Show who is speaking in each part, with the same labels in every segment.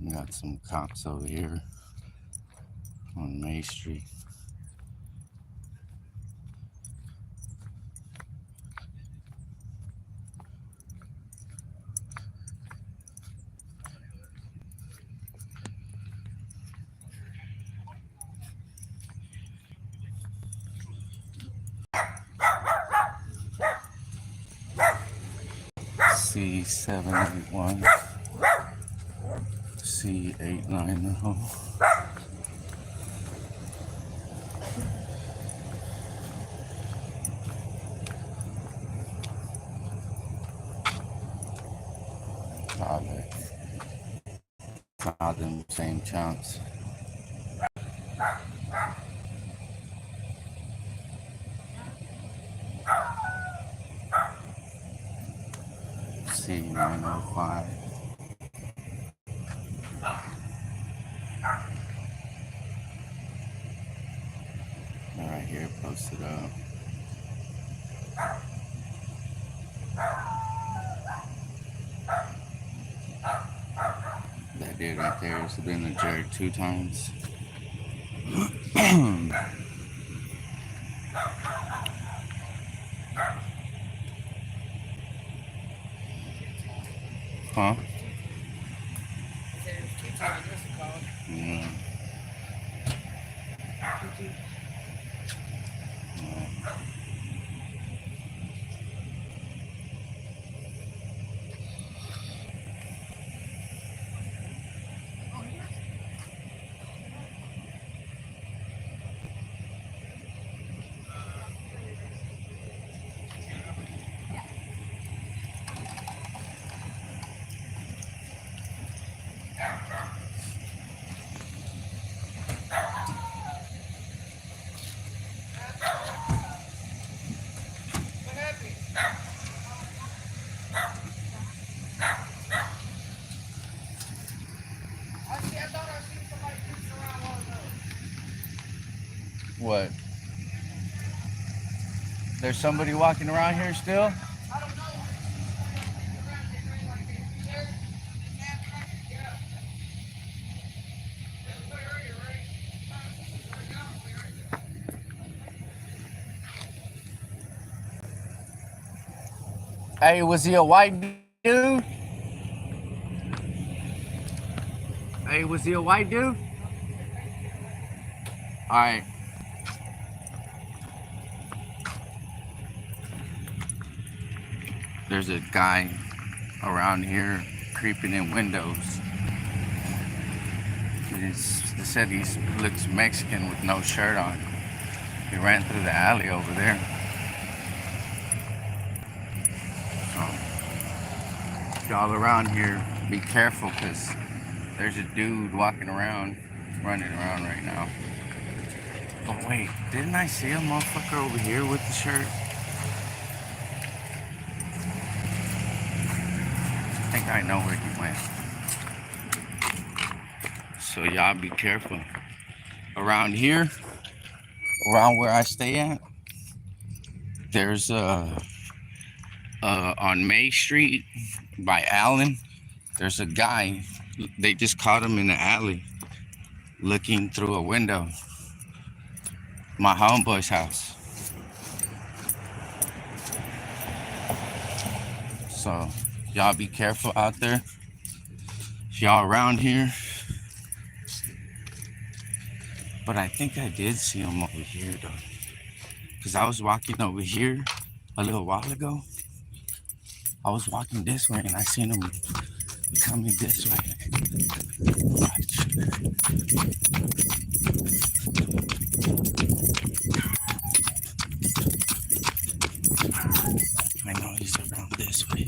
Speaker 1: We got some cops over here on May Street. C781, C890. All them same chunks. C905. Right here, posted up. That dude right there has been a jerk 2 times. Huh? Yeah. What? There's somebody walking around here still? Hey, was he a white dude? Hey, was he a white dude? Alright. There's a guy around here creeping in windows. They said he looks Mexican with no shirt on. He ran through the alley over there. So, y'all around here, be careful, because there's a dude walking around, running around right now. Oh wait, didn't I see a motherfucker over here with the shirt? I think I know where he went. So y'all be careful. Around here, around where I stay at, there's on May Street by Allen, there's a guy. They just caught him in the alley looking through a window. My homeboy's house. So y'all be careful out there. If y'all around here. But I think I did see him over here though. Because I was walking over here a little while ago. I was walking this way and I seen him coming this way. Watch. I know he's around this way.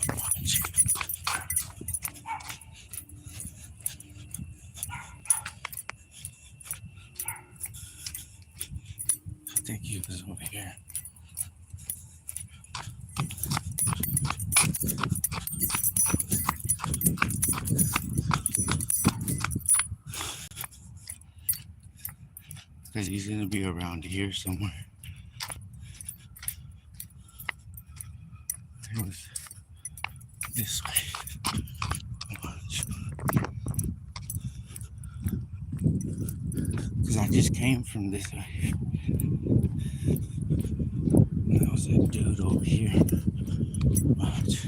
Speaker 1: Watch. I think he was over here. Because he's going to be around here somewhere. It was this way. just came from this way. And there was a dude over here. Watch.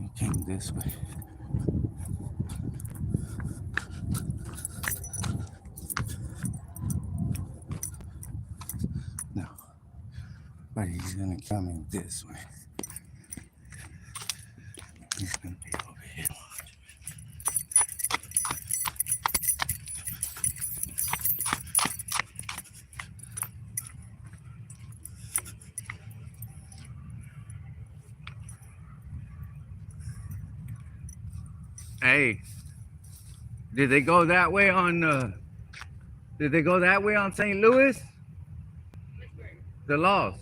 Speaker 1: He came this way. No, but he's gonna come in this way. He's gonna be over here. Hey, did they go that way on? Did they go that way on St. Louis? The Laws.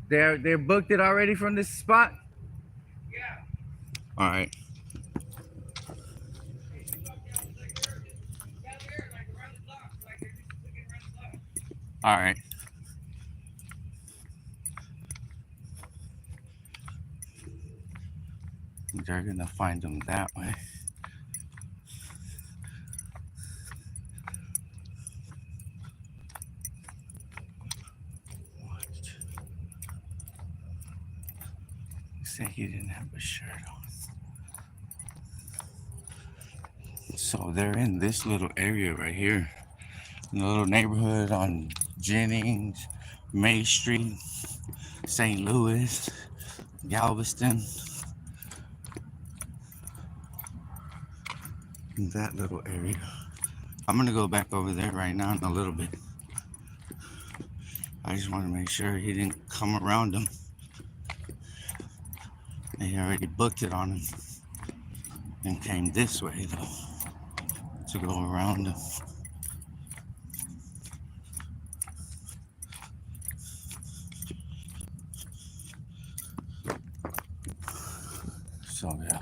Speaker 1: They're booked it already from this spot. All right. All right. They're gonna find them that way. Watch. He said he didn't have a shirt on. So they're in this little area right here, in a little neighborhood on Jennings, May Street, St. Louis, Galveston. In that little area. I'm gonna go back over there right now in a little bit. I just want to make sure he didn't come around him. He already booked it on him and came this way though to go around him. So yeah.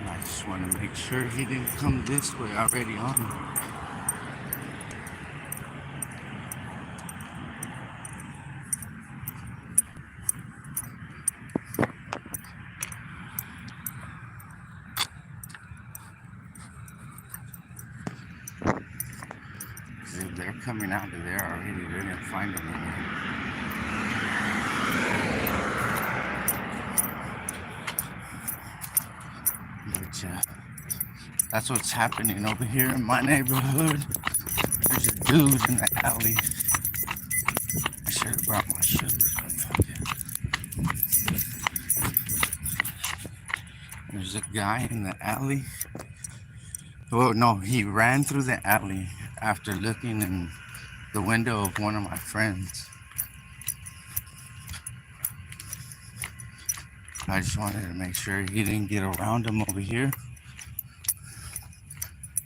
Speaker 1: I just want to make sure he didn't come this way already on him. If they're coming out of there already, they're gonna find him anyway. But that's what's happening over here in my neighborhood. There's a dude in the alley. I should have brought my shoes. There's a guy in the alley. Oh no, he ran through the alley after looking in the window of one of my friends. I just wanted to make sure he didn't get around him over here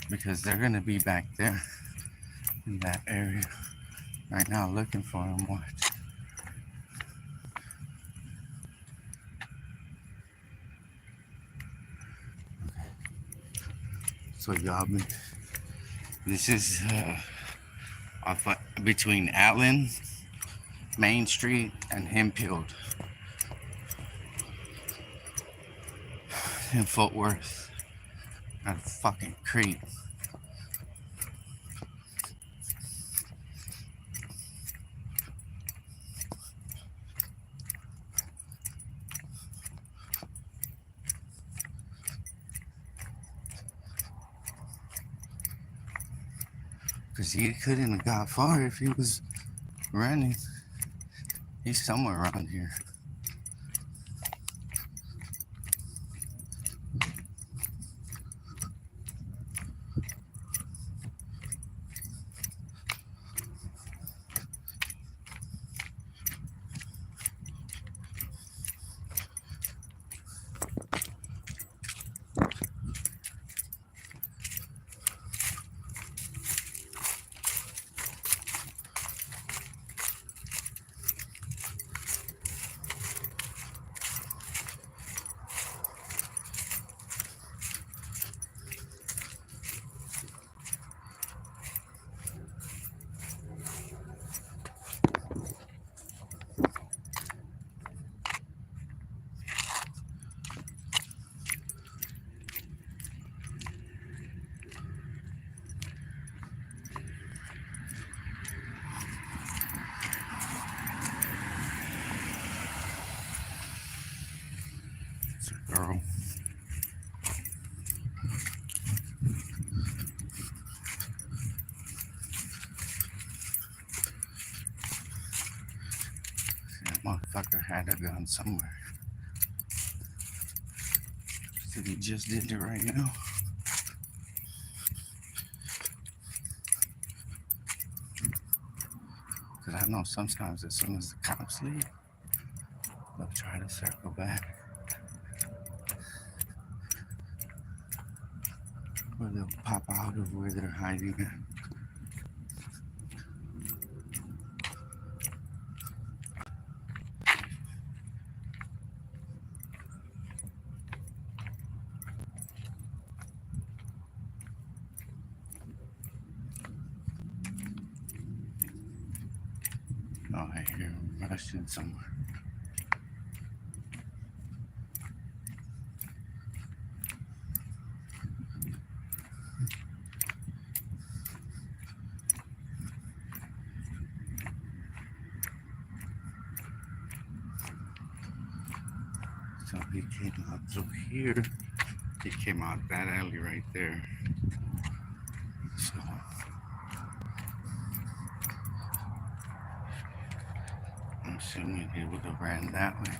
Speaker 1: because they're gonna be back there in that area right now looking for him. Watch. So y'all, this is off between Allen, Main Street, and Hempfield in Fort Worth. That fucking creep. Because he couldn't have got far if he was running. He's somewhere around here. girl. That motherfucker had a gun somewhere. So he just did it right now. Because I know sometimes as soon as the cops leave, they'll try to circle back. Or they'll pop out of where they're hiding at. Oh, I hear him rushing somewhere. So he came out through here. He came out that alley right there. So I'm assuming he would have ran that way.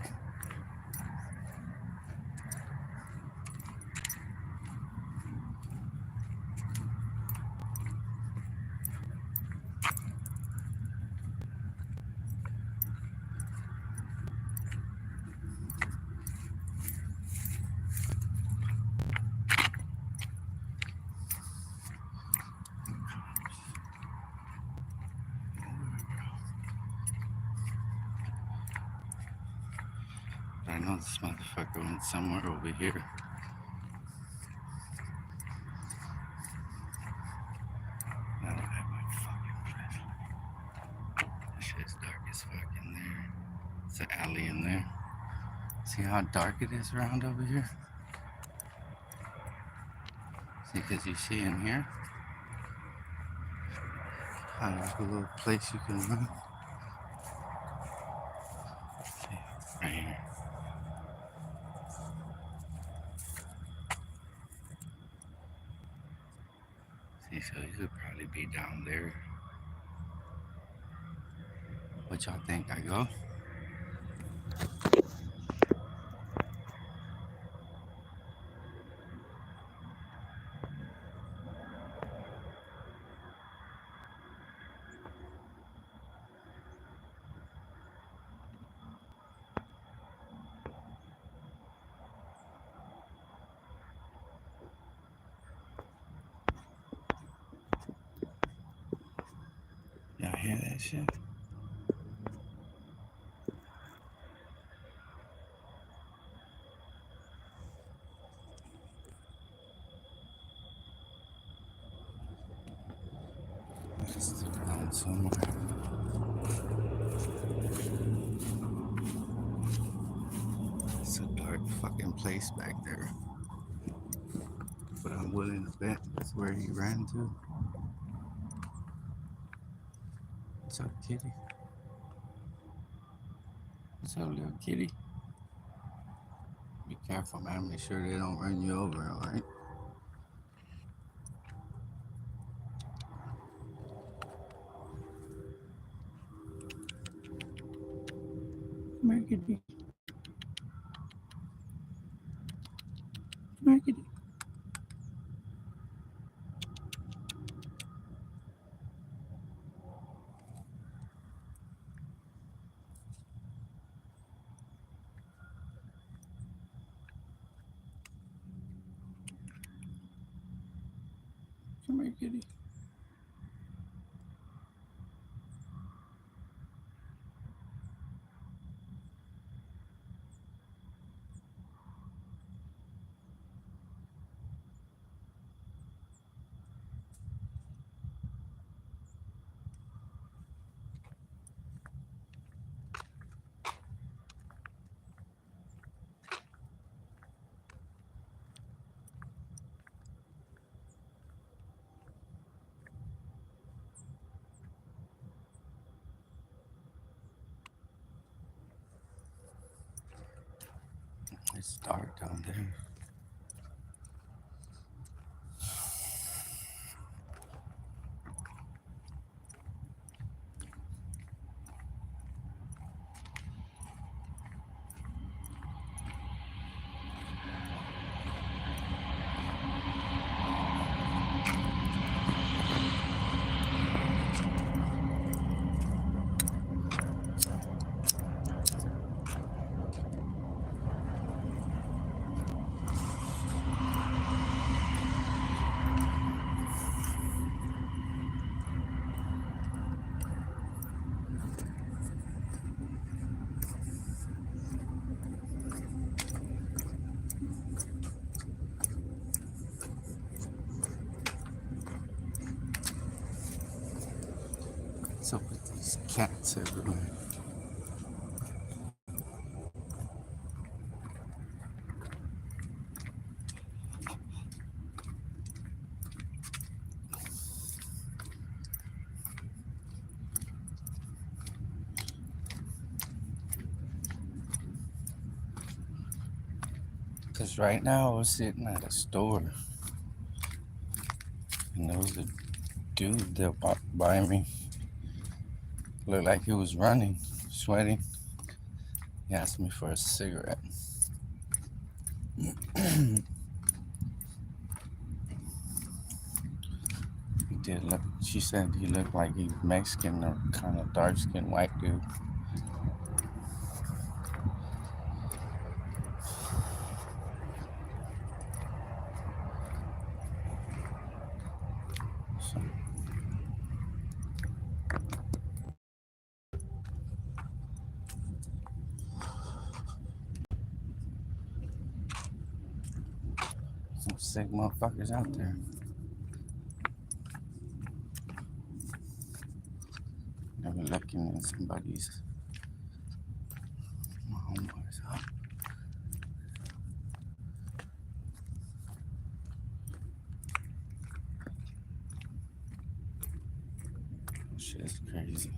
Speaker 1: But I know this motherfucker went somewhere over here. Now look at my fucking flashlight. This shit's dark as fuck in there. It's an alley in there. See how dark it is around over here? See, because you see in here, how there's a little place you can run. See, right here. See, so you could probably be down there. What y'all think? I go? Y'all hear that shit? It's around somewhere. It's a dark fucking place back there. But I'm willing to bet that's where he ran to. What's up, kitty? What's up, little kitty? Be careful, man. Make sure they don't run you over, alright? Come here, kitty. Come here, kitty. Come here, kitty. It's dark down there. What's up with these cats everywhere? Because right now I was sitting at a store and there was a dude that walked by me. Looked like he was running, sweating. He asked me for a cigarette. He did look, she said he looked like he was Mexican or kind of dark skinned white dude. So, some sick motherfuckers out there. Never looking in somebody's my homeboy's house. Shit's crazy.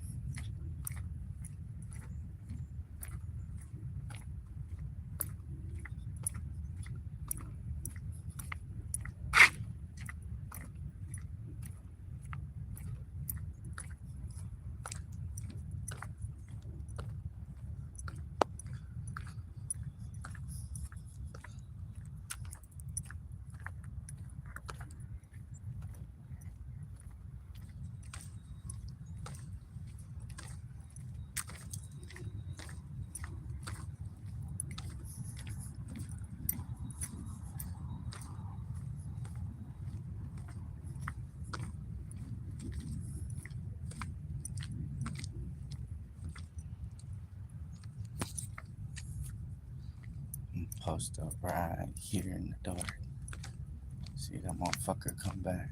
Speaker 1: Post up right here in the dark. See that motherfucker come back.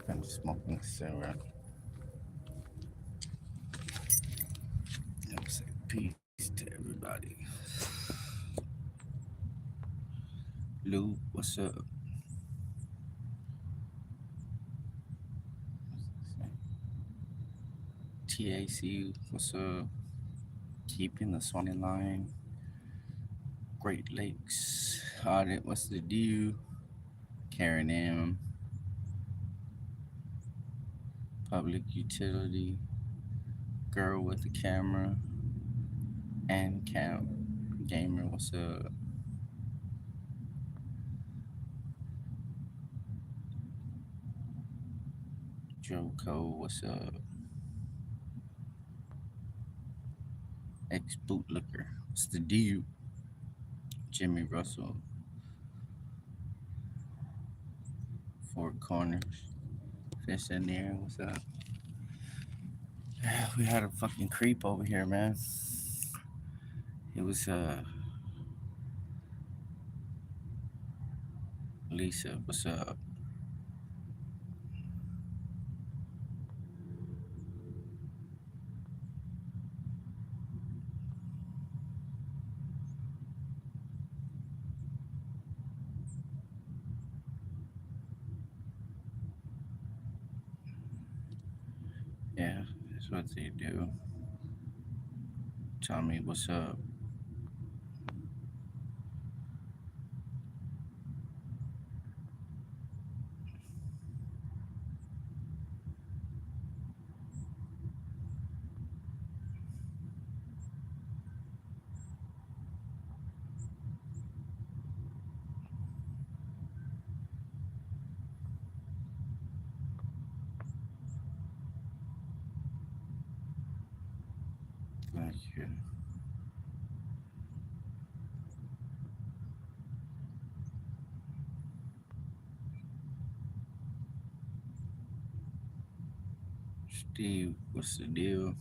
Speaker 1: I'm smoking a cigarette. I'm say peace to everybody. Lou, what's up? TAC, what's up? Keeping the Swanee line. Great Lakes. Audit, what's the deal? Karen M. Public Utility. Girl with the camera. And Camp. Gamer, what's up? Joe Cole, what's up? Ex bootlicker, what's the deal? Jimmy Russell, Four Corners. Fish in there, what's up? Yeah, we had a fucking creep over here, man. It was Lisa, what's up? Yeah, that's what they do. Tell me what's up. like here. Steve, what's the deal?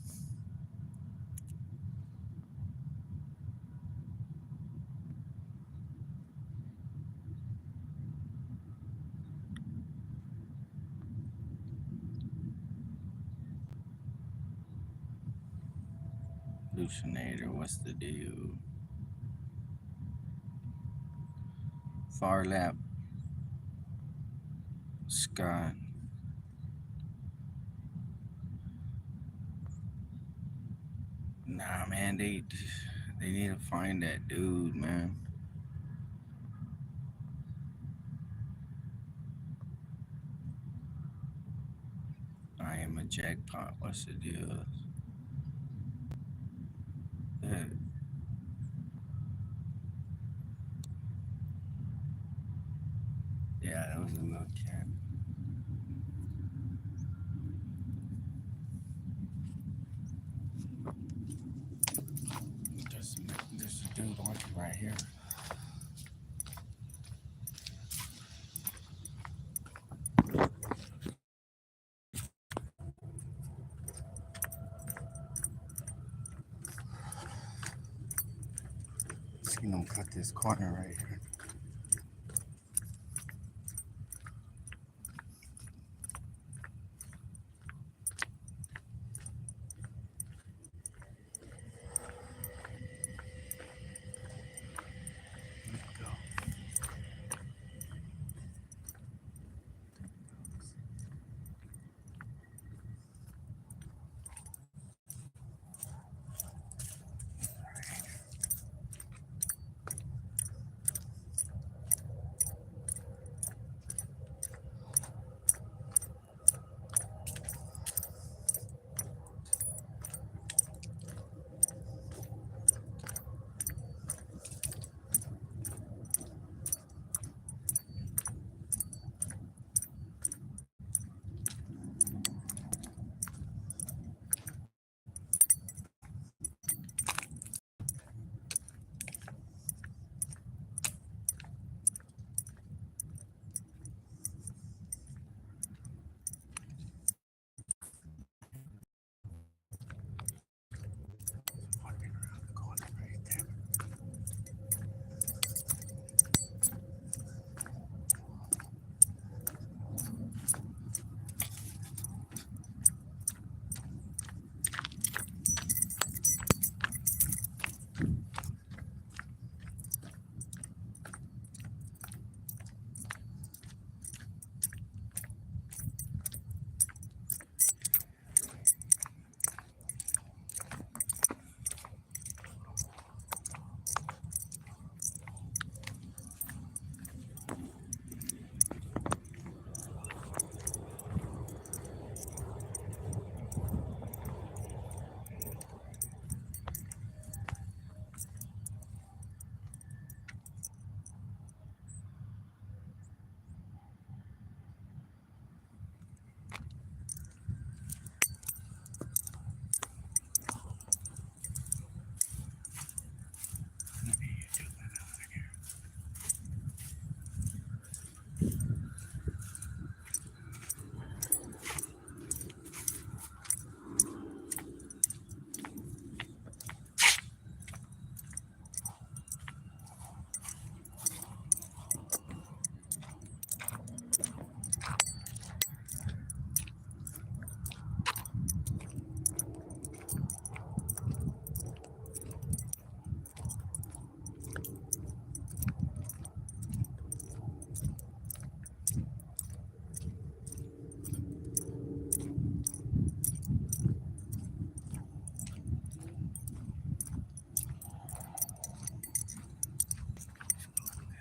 Speaker 1: Lucinator, what's the deal? Far lap, Scott. Nah, man, they need to find that dude, man. I am a jackpot. What's the deal? Yeah, yeah, that was a little cat. There's a dude walking right here. Seen him cut this corner right here. Go. Walking around the corner right there.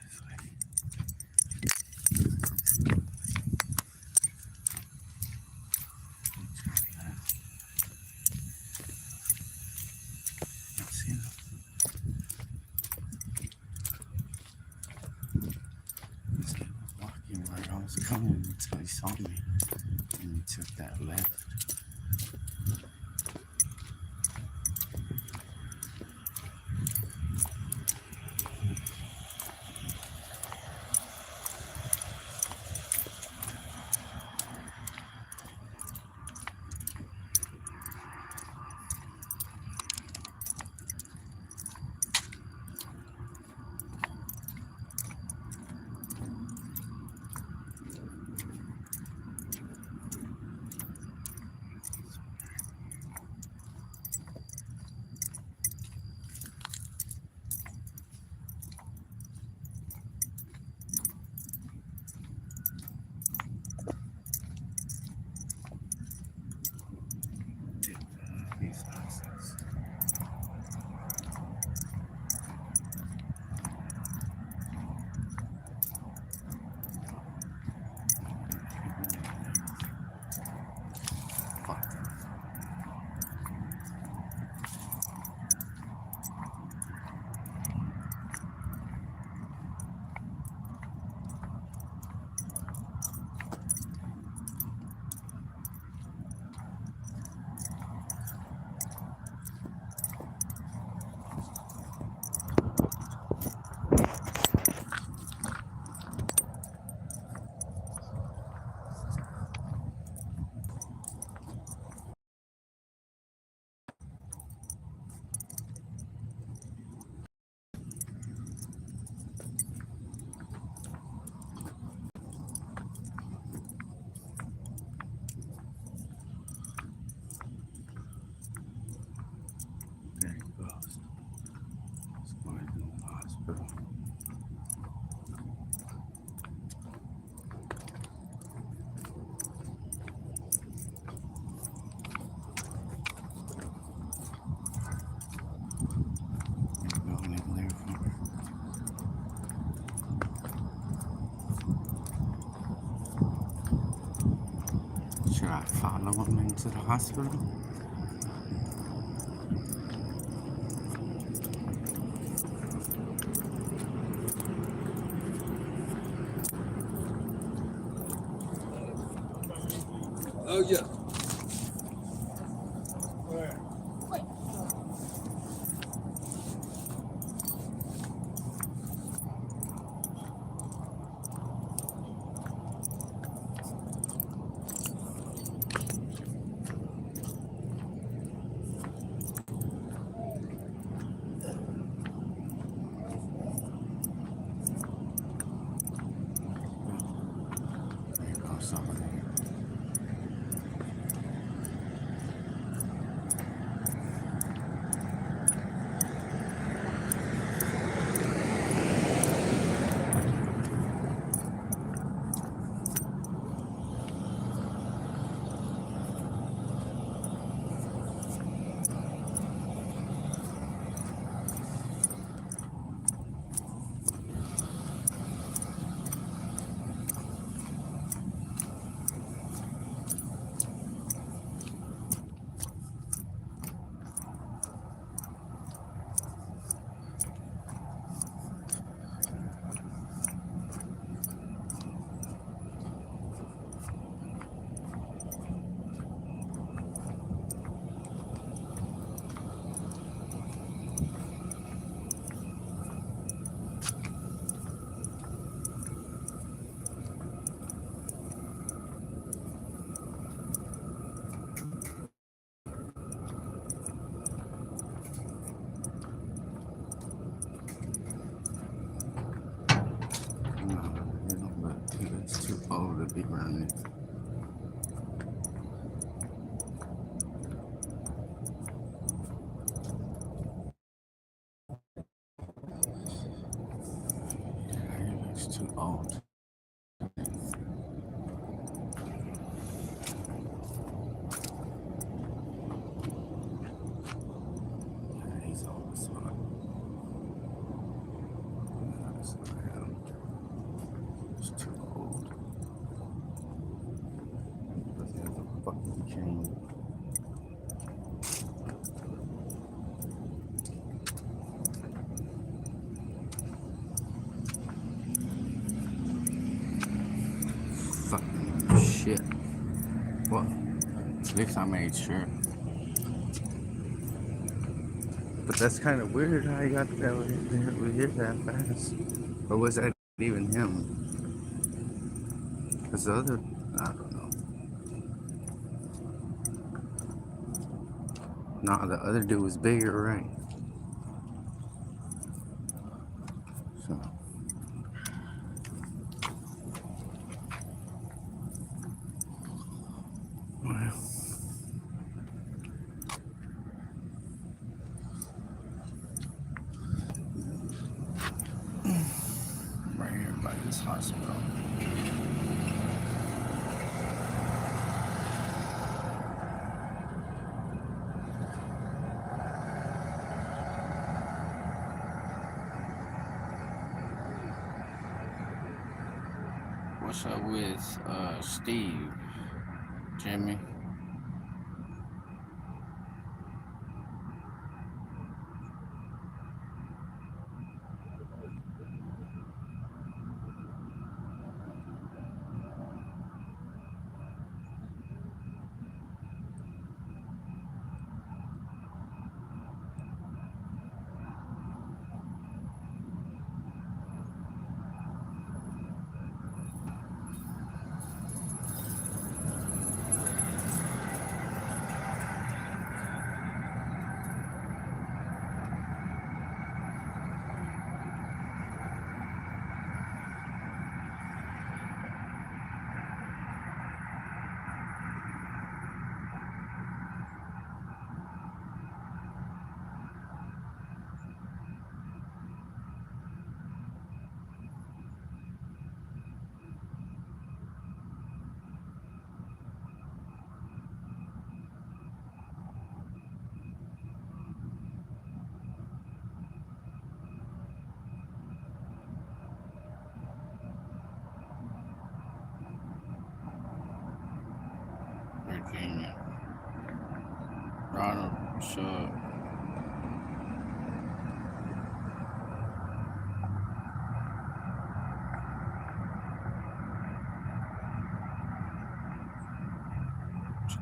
Speaker 1: This way. I see him. He was walking right. I was coming until he saw me, and he took that left. I follow him into the hospital.
Speaker 2: Oh yeah.
Speaker 1: There goes somebody. No, he don't look. He looks too old to be running. Yeah, he looks too old. Yeah, he's old as fuck. That's not him. He's too old. Because he has a fucking cane. Fucking shit. Well, at least I made sure. But that's kind of weird how he got that over here that fast. Or was that even him? Because the other, I don't know. Nah, the other dude was bigger, right? So, well, right here by this hospital. What's up with Steve, Jimmy?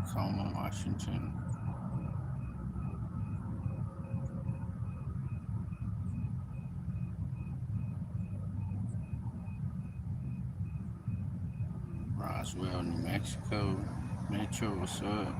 Speaker 1: Tacoma, Washington. Roswell, New Mexico. Metro, what's up?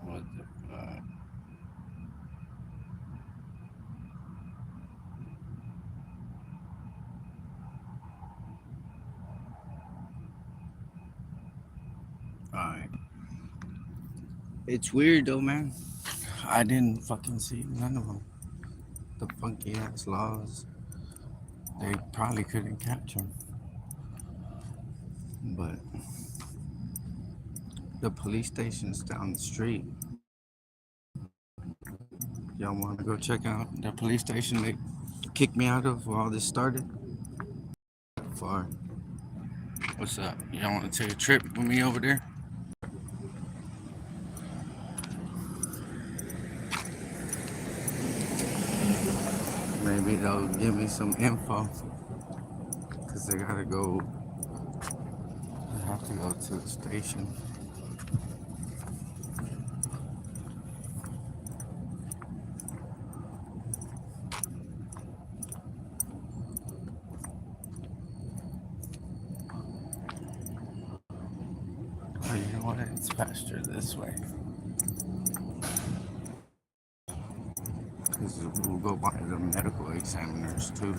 Speaker 1: What the fuck? Alright. It's weird though, man. I didn't fucking see none of them. The funky ass laws. They probably couldn't catch him. But the police station's down the street. Y'all want to go check out the police station they kicked me out of where all this started? Far. What's up? Y'all want to take a trip with me over there? Maybe they'll give me some info. Because they gotta go. They have to go to the station. Oh, you know what? It's faster this way. Because we'll go by the medical examiners too.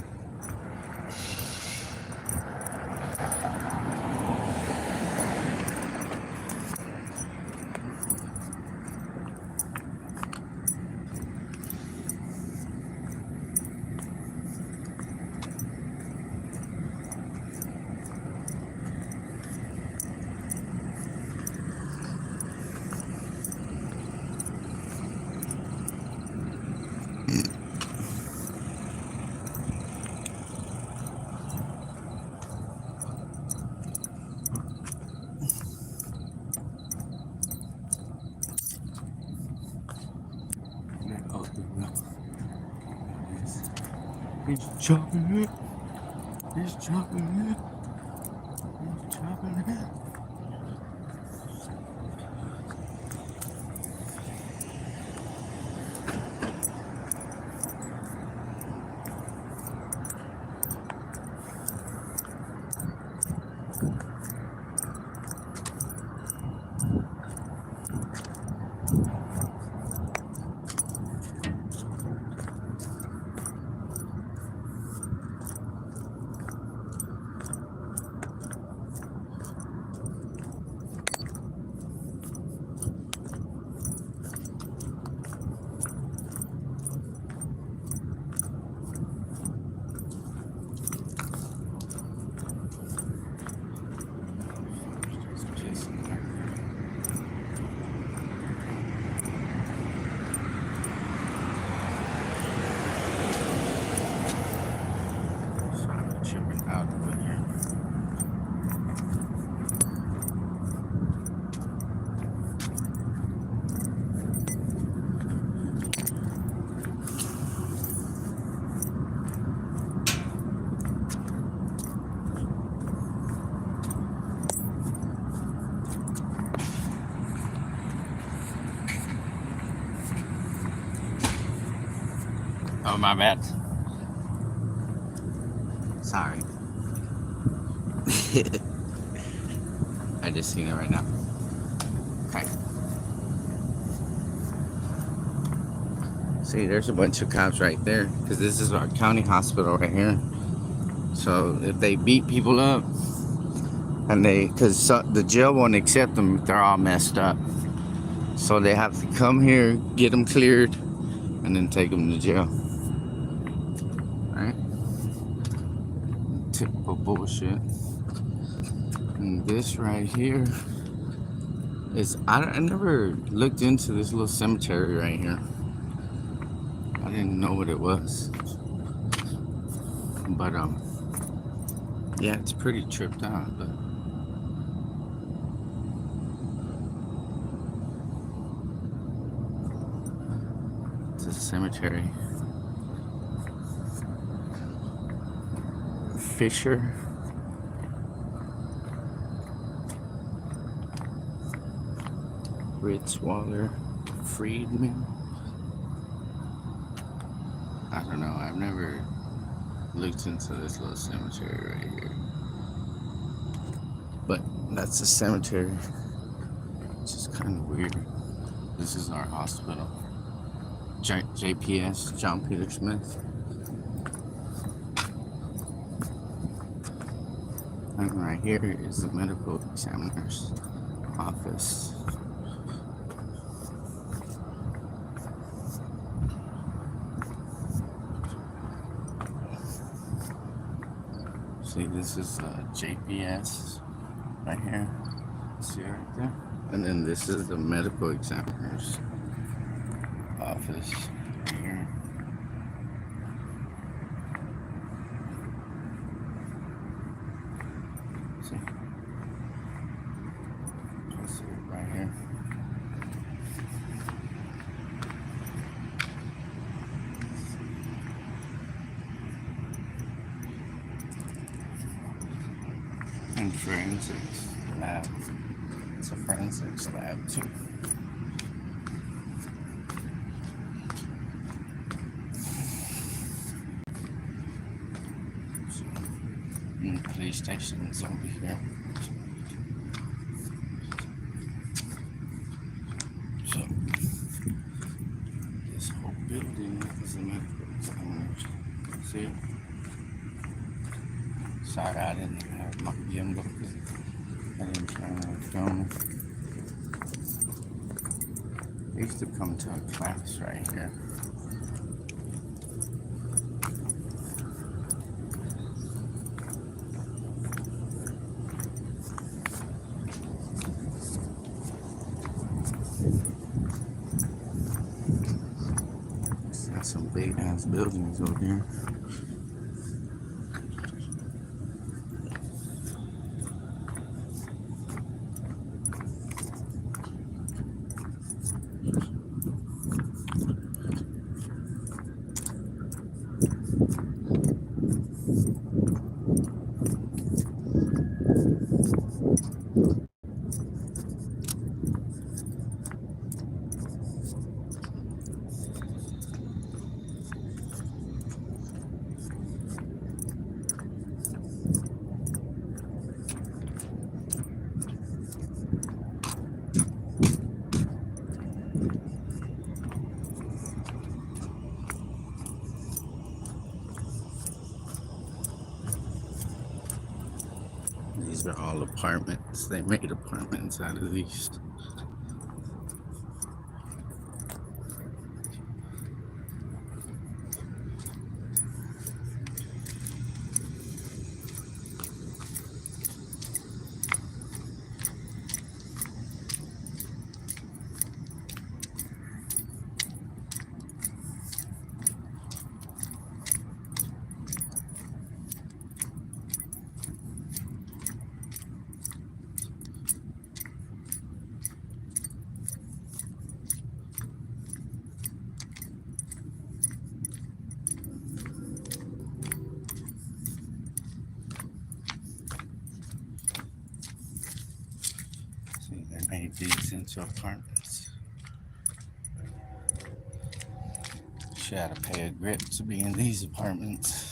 Speaker 1: He's chopping it. He's chopping it. He's chopping it. Oh, my bad. Sorry. I just seen it right now. Okay. See, there's a bunch of cops right there. Because this is our county hospital right here. So if they beat people up, and because the jail won't accept them, they're all messed up. So they have to come here, get them cleared, and then take them to jail. Right? Typical bullshit. And this right here I never looked into this little cemetery right here. I didn't know what it was, but yeah, it's pretty tripped out. But it's a cemetery. Fisher, Ritzwaller, Friedman. I don't know. I've never looked into this little cemetery right here. But that's a cemetery. It's just kind of weird. This is our hospital. JPS, John Peter Smith. And right here is the medical examiner's office. See, this is JPS right here. See right there? And then this is the medical examiner's office right here. See? See it right here. And forensics lab. It's a forensics lab too. And the police station is over here. So this whole building is a medical examiner's. See it? Sorry, I didn't have my gimbal because I didn't turn on the film. I used to come to a class right here. Got some big ass buildings over here. These are all apartments. They made apartments out of these. See, they made these into apartments. She had to pay a grip to be in these apartments.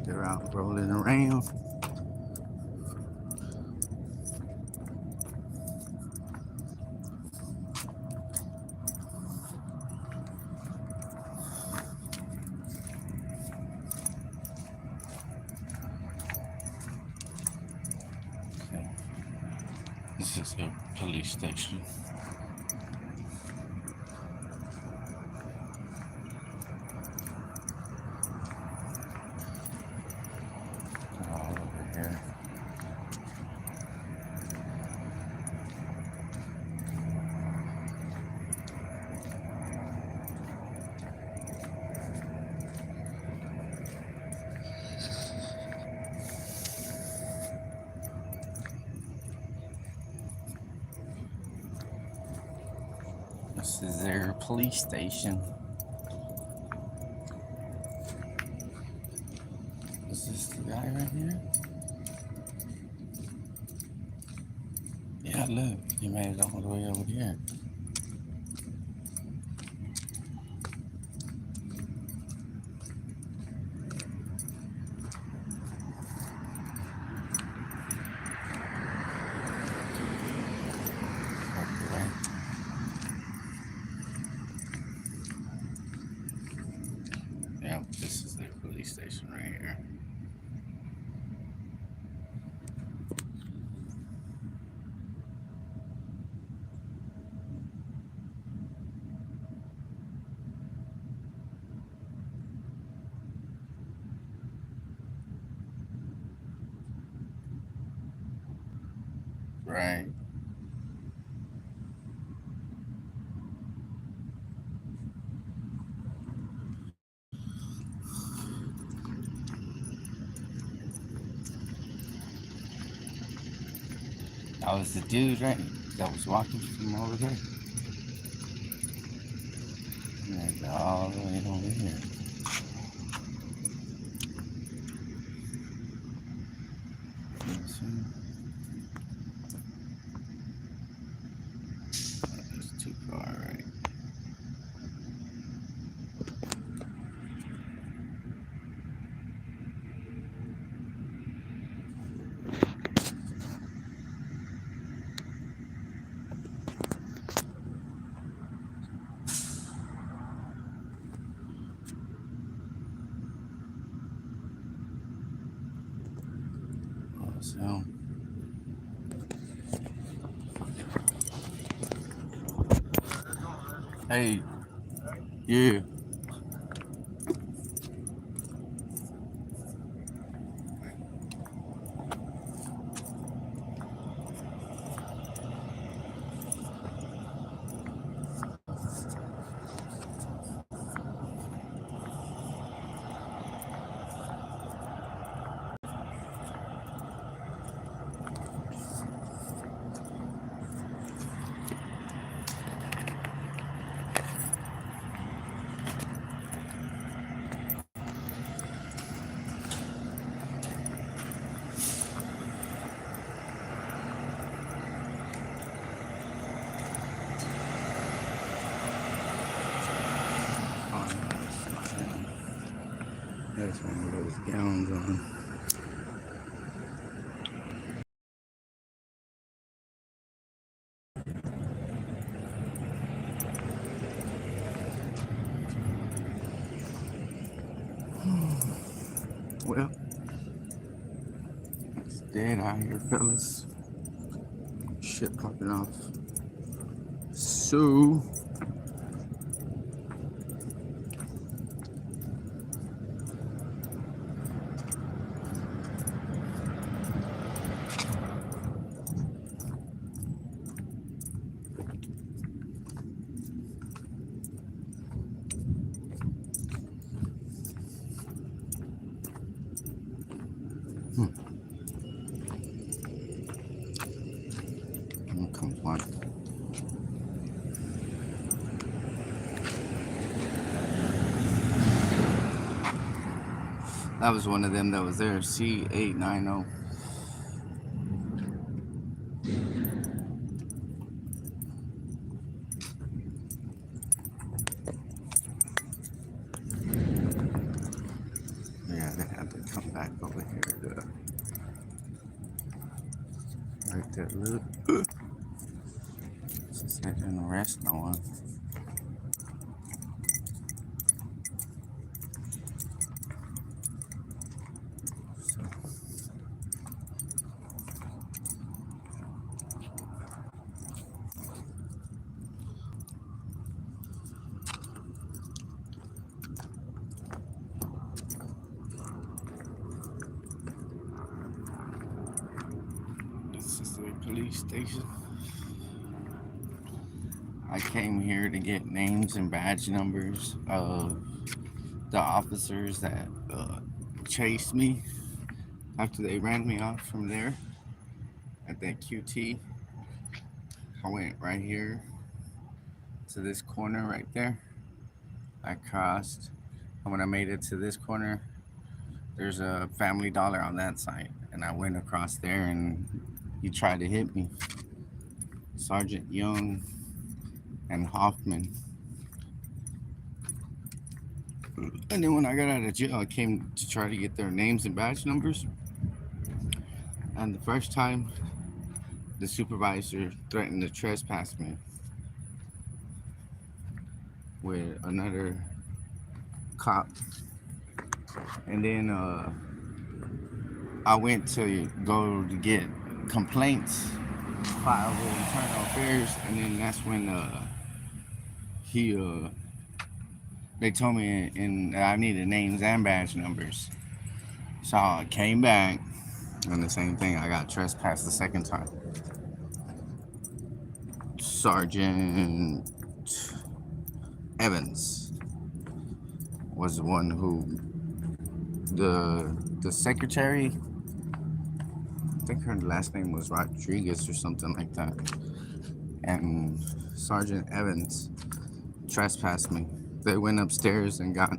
Speaker 1: They're out rolling around. Okay. This is a police station. All over here. This is their police station. Is this the guy right here? Yeah, look, he made it all the way over here. Okay. Yeah, this is their police station right here. Right. That was the dude, right? That was walking from over there. And all the way over here. That's too far, right? So, hey, yeah. There's one of those gowns on. Well, it's dead out here, fellas. Shit popping off. So, I'm gonna come find. That was one of them that was there. C890. Yeah. they had to come back over here to right there. Look, since they didn't arrest no one. So this is the police station. I came here to get names and badge numbers of the officers that chased me after they ran me off from there at that QT. I went right here to this corner right there. I crossed, and when I made it to this corner, there's a Family Dollar on that side, and I went across there, and he tried to hit me. Sergeant Young and Hoffman. And then when I got out of jail, I came to try to get their names and badge numbers. And the first time, the supervisor threatened to trespass me with another cop. And then I went to go to get complaints filed with internal affairs, and then that's when he they told me I needed names and badge numbers. So I came back, and the same thing. I got trespassed the second time. Sergeant Evans was the one who the secretary. I think her last name was Rodriguez or something like that. And Sergeant Evans trespassed me. They went upstairs and got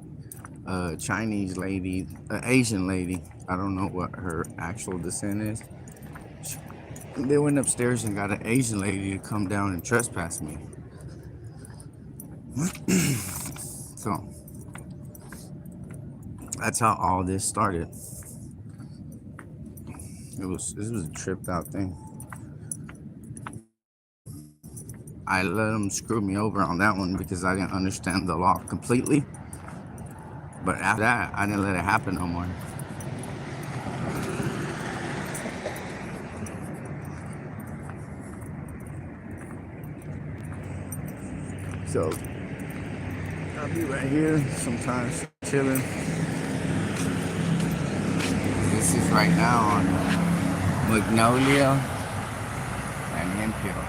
Speaker 1: a Chinese lady, an Asian lady. I don't know what her actual descent is. They went upstairs and got an Asian lady to come down and trespass me. So that's how all this started. This was a tripped out thing. I let them screw me over on that one because I didn't understand the law completely. But after that, I didn't let it happen no more. So I'll be right here sometimes chilling. This is right now on Magnolia and Hemphill.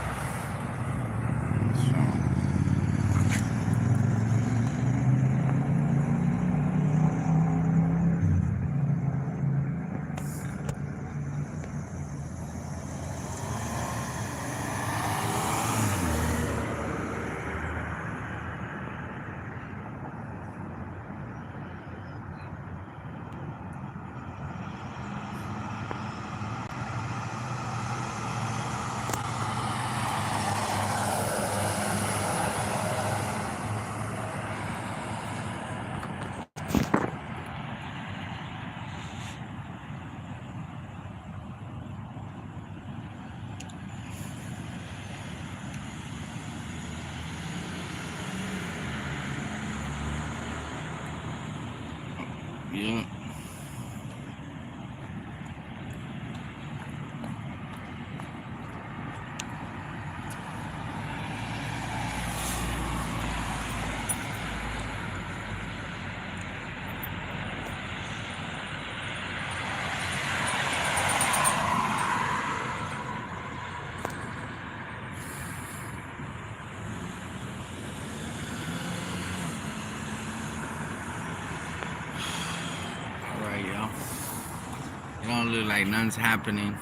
Speaker 1: Yeah. All right, y'all. It don't look like none's happening.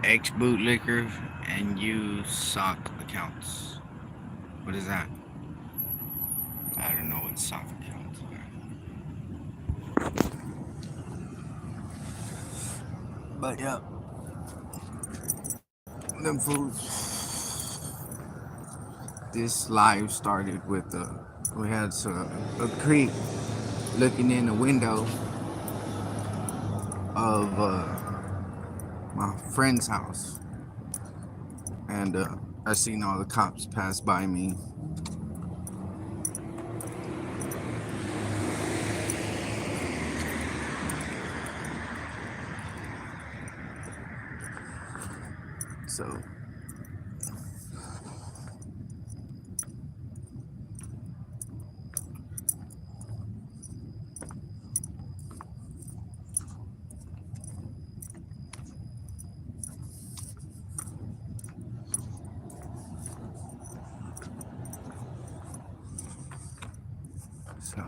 Speaker 1: X bootlicker and use sock accounts. What is that? I don't know what sock accounts are. But yeah, them fools. This live started with we had a creek looking in the window of my friend's house, and I seen all the cops pass by me. So so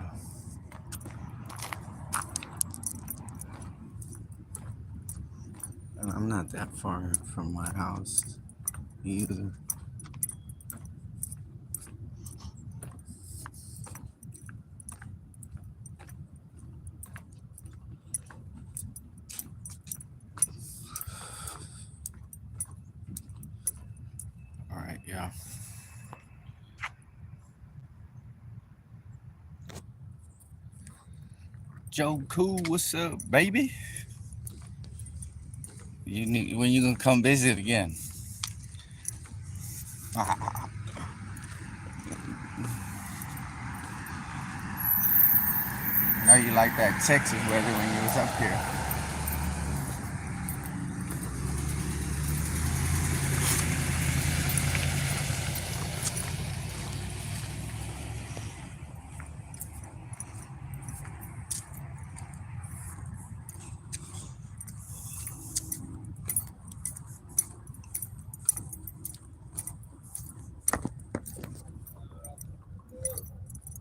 Speaker 1: and I'm not that far from my house either. All right, yeah. Joe Cool, what's up, baby? When you gonna come visit again? Now you like that Texas weather when you was up here.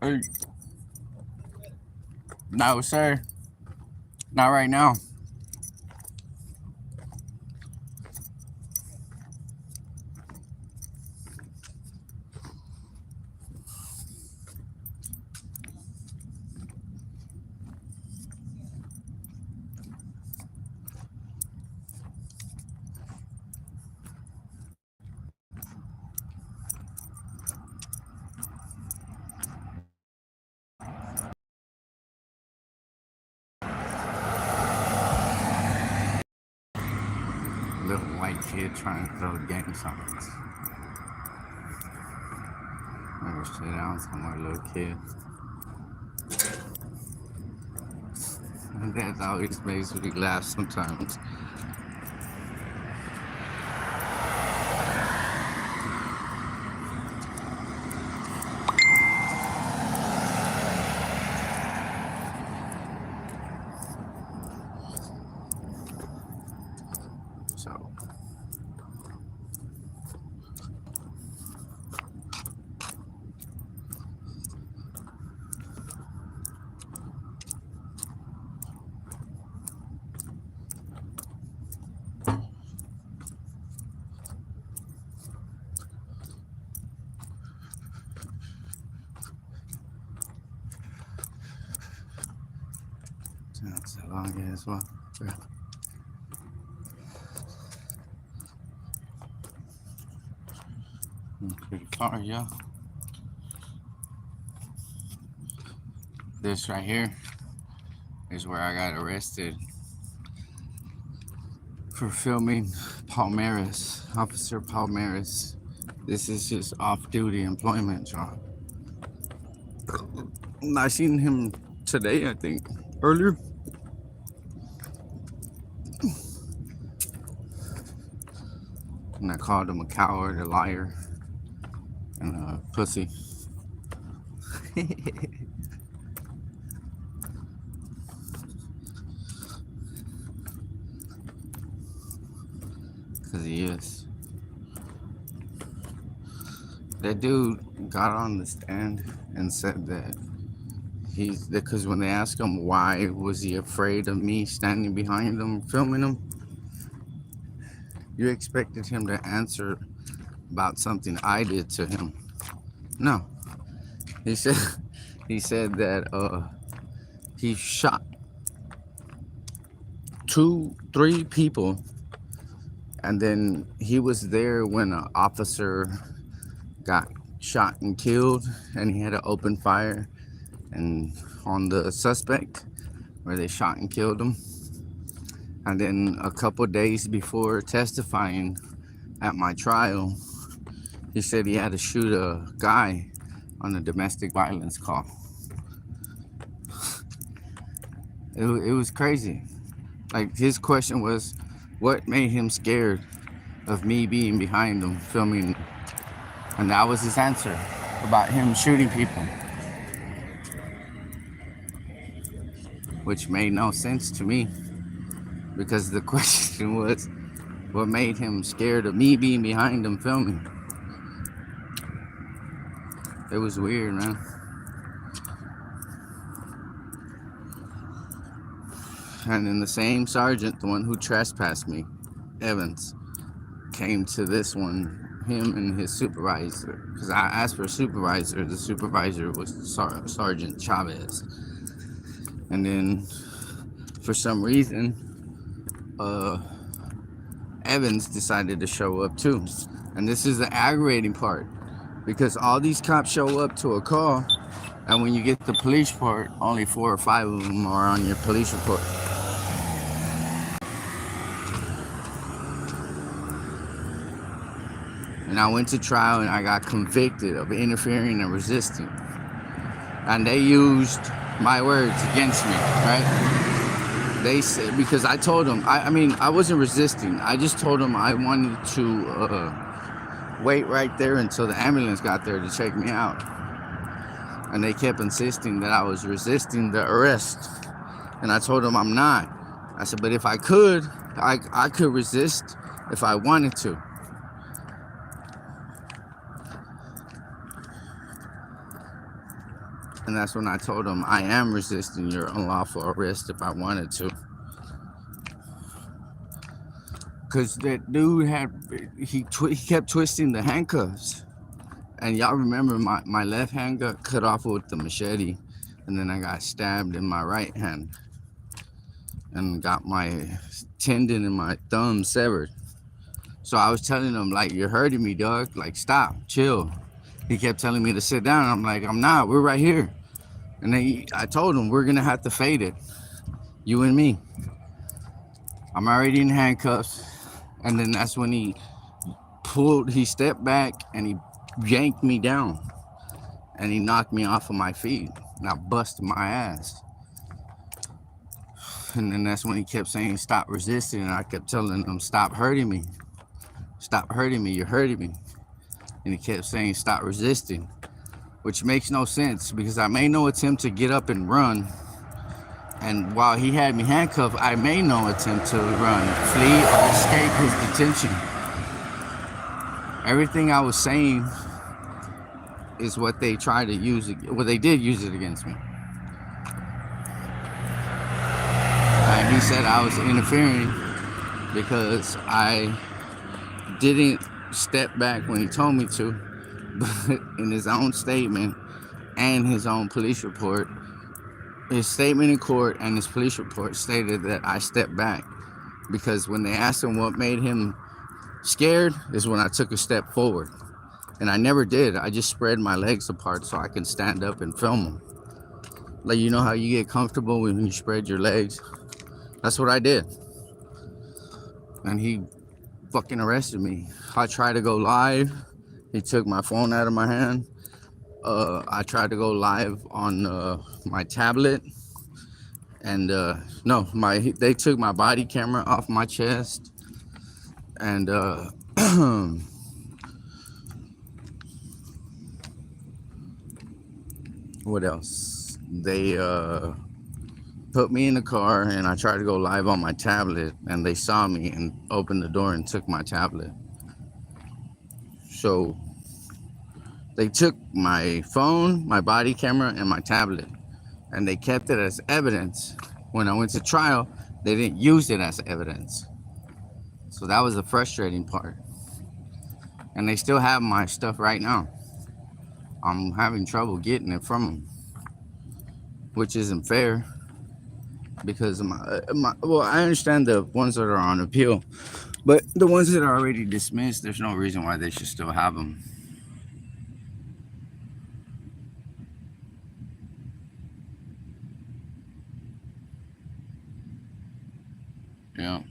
Speaker 1: Hey, no, sir, not right now. Little white kid trying to throw gang signs. Remember shit, I was my little kid. And that always makes me laugh sometimes. So that's a long ass one. Pretty far, yeah. This right here is where I got arrested for filming Palmaris, Officer Palmaris. This is his off-duty employment job. I seen him today, I think, earlier. And I called him a coward, a liar, and a pussy. Because he is. That dude got on the stand and said that because when they asked him why was he afraid of me standing behind him filming him, you expected him to answer about something I did to him. No, he said he said that he shot 3 people, and then he was there when an officer got shot and killed, and he had to open fire, and on the suspect where they shot and killed him. And then a couple days before testifying at my trial, he said he had to shoot a guy on a domestic violence call. It was crazy. Like, his question was, what made him scared of me being behind him filming? And that was his answer, about him shooting people, which made no sense to me, because the question was, what made him scared of me being behind him filming? It was weird, man. And then the same sergeant, the one who trespassed me, Evans, came to this one, him and his supervisor, because I asked for a supervisor. The supervisor was Sergeant Chavez. And then for some reason, Evans decided to show up too. And this is the aggravating part, because all these cops show up to a call, and when you get the police report, only 4 or 5 of them are on your police report. And I went to trial and I got convicted of interfering and resisting. And they used my words against me, right? They said, because I told them, I mean, I wasn't resisting. I just told them I wanted to wait right there until the ambulance got there to check me out. And they kept insisting that I was resisting the arrest. And I told them I'm not. I said, but if I could, I could resist if I wanted to. And that's when I told them I am resisting your unlawful arrest if I wanted to. Because that dude he kept twisting the handcuffs. And y'all remember my left hand got cut off with the machete. And then I got stabbed in my right hand. And got my tendon in my thumb severed. So I was telling him, like, you're hurting me, dog. Like, stop, chill. He kept telling me to sit down. I'm like, I'm not. We're right here. And then I told him, we're going to have to fade it. You and me. I'm already in handcuffs. And then that's when he stepped back and he yanked me down. And he knocked me off of my feet. And I busted my ass. And then that's when he kept saying, stop resisting. And I kept telling him, stop hurting me. Stop hurting me. You're hurting me. And he kept saying, stop resisting. Which makes no sense, because I made no attempt to get up and run. And while he had me handcuffed, I made no attempt to run, flee, or escape his detention. Everything I was saying is what they tried to use, well, they did use it against me. And he said I was interfering because I didn't step back when he told me to. But in his own statement and his own police report, his statement in court and his police report stated that I stepped back, because when they asked him what made him scared is when I took a step forward. And I never did. I just spread my legs apart so I can stand up and film him. Like, you know how you get comfortable when you spread your legs? That's what I did. And he fucking arrested me. I tried to go live. He took my phone out of my hand. I tried to go live on my tablet. And they took my body camera off my chest. And what else? They put me in the car, and I tried to go live on my tablet, and they saw me and opened the door and took my tablet. So they took my phone, my body camera, and my tablet, and they kept it as evidence. When I went to trial, they didn't use it as evidence. So that was the frustrating part. And they still have my stuff right now. I'm having trouble getting it from them, which isn't fair, because well, I understand the ones that are on appeal, but the ones that are already dismissed, there's no reason why they should still have them. Yeah.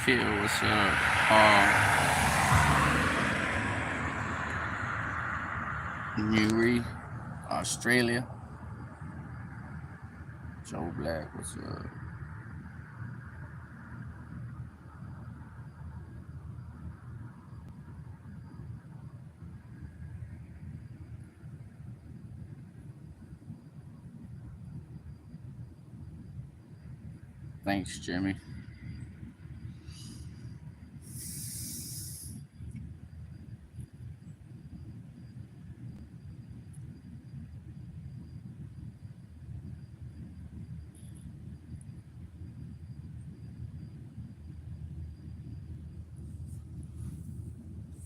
Speaker 1: Phil, what's up? Newry, Australia. Joe Black, what's up? Thanks, Jimmy.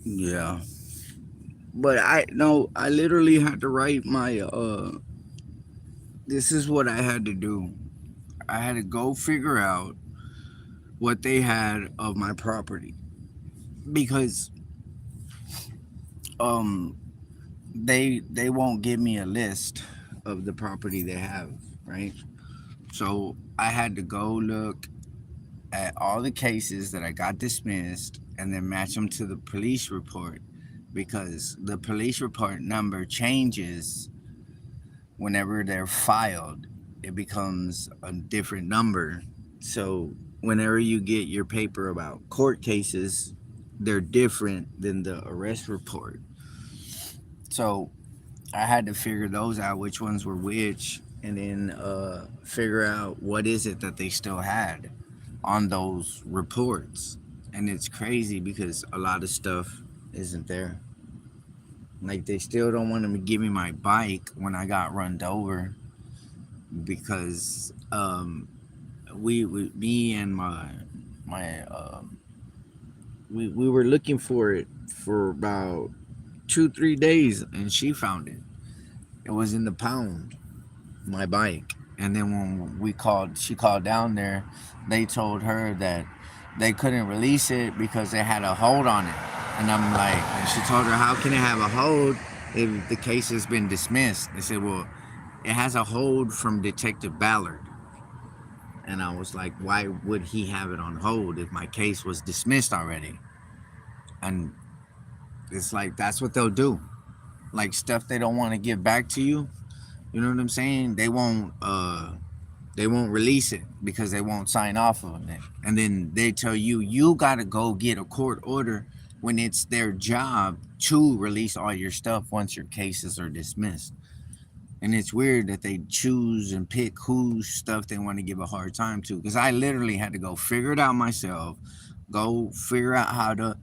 Speaker 1: Yeah. But I no, I literally had to write my this is what I had to do. I had to go figure out what they had of my property because um they won't give me a list of the property they have, right? So I had to go look at all the cases that I got dismissed and then match them to the police report because the police report number changes whenever they're filed. It becomes a different number. So whenever you get your paper about court cases, they're different than the arrest report. So I had to figure those out, which ones were which, and then figure out what is it that they still had on those reports. And it's crazy because a lot of stuff isn't there. Like they still don't want to give me my bike when I got run over because me and my we were looking for it for about 2 3 days and she found it. It was in the pound, my bike. And then when she called down there, they told her that they couldn't release it because they had a hold on it. And I'm like, and she told her, how can it have a hold if the case has been dismissed? They said, well, it has a hold from Detective Ballard. And I was like, why would he have it on hold if my case was dismissed already? And it's like, that's what they'll do. Like stuff they don't want to give back to you. You know what I'm saying? They won't release it because they won't sign off on it. And then they tell you, you got to go get a court order when it's their job to release all your stuff once your cases are dismissed. And it's weird that they choose and pick whose stuff they want to give a hard time to. Because I literally had to go figure it out myself, go figure out how to